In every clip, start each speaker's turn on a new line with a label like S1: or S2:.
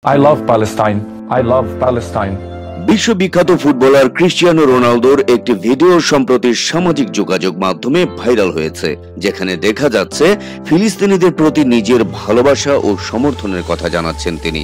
S1: I love Palestine. I love Palestine.
S2: বিশ্ববিখ্যাত footballer Cristiano রোনালদোর একটি ভিডিও সম্প্রতি সামাজিক যোগাযোগ মাধ্যমে ভাইরাল হয়েছে, যেখানে দেখা যাচ্ছে ফিলিস্তিনিদের প্রতি নিজের ভালোবাসা ও সমর্থনের কথা জানাচ্ছেন তিনি।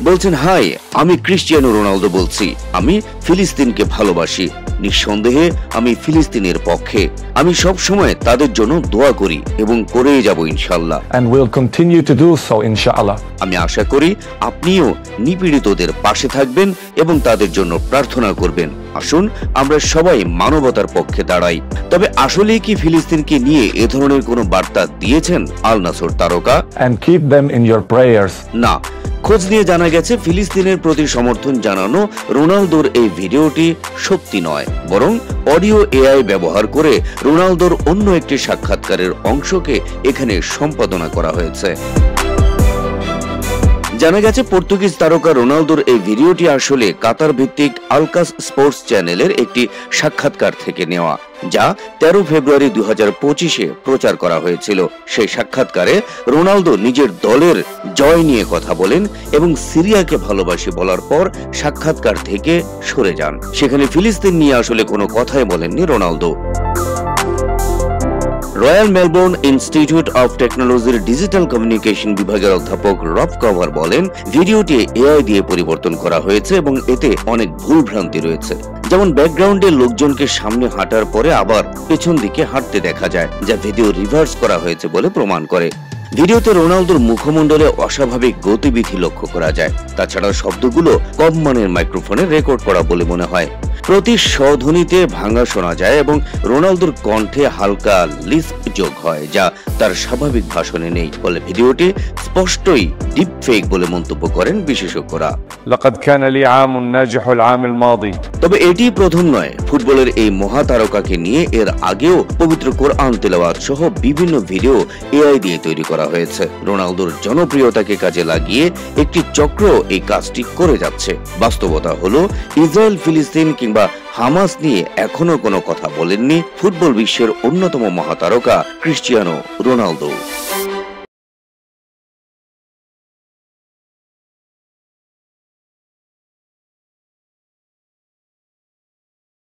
S2: বলছেন, হাই, আমি ক্রিস্টিয়ানো রোনালদো বলছি, আমি ফিলিস্তিনকে ভালোবাসি, নিঃসন্দেহে আমি ফিলিস্তিনের পক্ষে, আমি সব সময় তাদের জন্য দোয়া করি এবং করেই যাব ইনশাআল্লাহ।
S1: And will continue to do so, inshallah.
S2: আমি আশা করি আপনিও নিপীড়িতদের পাশে থাকবেন এবং তাদের জন্য প্রার্থনা করবেন। আসুন আমরা সবাই মানবতার পক্ষে দাঁড়াই। তবে আসলেই কি ফিলিস্তিনকে নিয়ে এ ধরনের কোনো বার্তা দিয়েছেন আল নাসর তারকা?
S1: And keep them in your prayers.
S2: না, খোঁজ নিয়ে জানা গেছে ফিলিস্তিনের প্রতি সমর্থন জানানো রোনালদোর এই ভিডিওটি সত্যি নয়, বরং অডিও এআই ব্যবহার করে রোনালদোর অন্য একটি সাক্ষাৎকারের অংশকে এখানে সম্পাদনা করা হয়েছে। জানা গেছে পর্তুগিজ তারকা রোনালদোর এই ভিডিওটি আসলে কাতার ভিত্তিক আলকাস স্পোর্টস চ্যানেলের একটি সাক্ষাৎকার থেকে নেওয়া, যা 13 ফেব্রুয়ারি 2025-এ প্রচার করা হয়েছিল। সেই সাক্ষাৎকারে রোনালদো নিজের দলের জয় নিয়ে কথা বলেন এবং সিরিয়াকে ভালোবাসি বলার পর সাক্ষাৎকার থেকে সরে যান। সেখানে ফিলিস্তিন নিয়ে আসলে কোনো কথাই বলেননি Ronaldo. Royal Melbourne institute of টেকনোলজির ডিজিটাল কমিউনিকেশন বিভাগের অধ্যাপক রব কভার বলেন, ভিডিওটি এআই দিয়ে পরিবর্তন করা হয়েছে এবং এতে অনেক ভুল ভ্রান্তি রয়েছে। যেমন ব্যাকগ্রাউন্ডে লোকজনকে সামনে হাঁটার পরে আবার পেছন দিকে হাঁটতে দেখা যায়, যা ভিডিও রিভার্স করা হয়েছে বলে প্রমাণ করে। ভিডিওতে রোনালদোর মুখমণ্ডলে অস্বাভাবিক গতিবিধি লক্ষ্য করা যায়। তাছাড়া শব্দগুলো কম মানের মাইক্রোফোনে রেকর্ড করা বলে মনে হয়। প্রতি স্বধ্বনিতে ভাঙা শোনা যায় এবং রোনালদোর কণ্ঠে হালকা লিস্প যোগ হয়, যা তার স্বাভাবিক ভাষণে নেই। ফলে ভিডিওটি স্পষ্টই ডিপ ফেক বলে মন্তব্য করেন বিশেষজ্ঞরা।
S3: لقد كان لي عام ناجح العام الماضي.
S2: তবে এটি প্রথম নয়। ফুটবলের এই মহাতারকাকে নিয়ে এর আগেও পবিত্র কোরআন তেলাওয়াত সহ বিভিন্ন ভিডিও এআই দিয়ে তৈরি করা হয়েছে। রোনালদোর জনপ্রিয়তাকে কাজে লাগিয়ে একটি চক্র এই কাজটি করে যাচ্ছে। বাস্তবতা হলো, ইসরায়েল, ফিলিস্তিন কিংবা হামাস নিয়ে এখনো কোনো কথা বলেননি ফুটবল বিশ্বের অন্যতম মহাতারকা ক্রিস্টিয়ানো রোনালদো।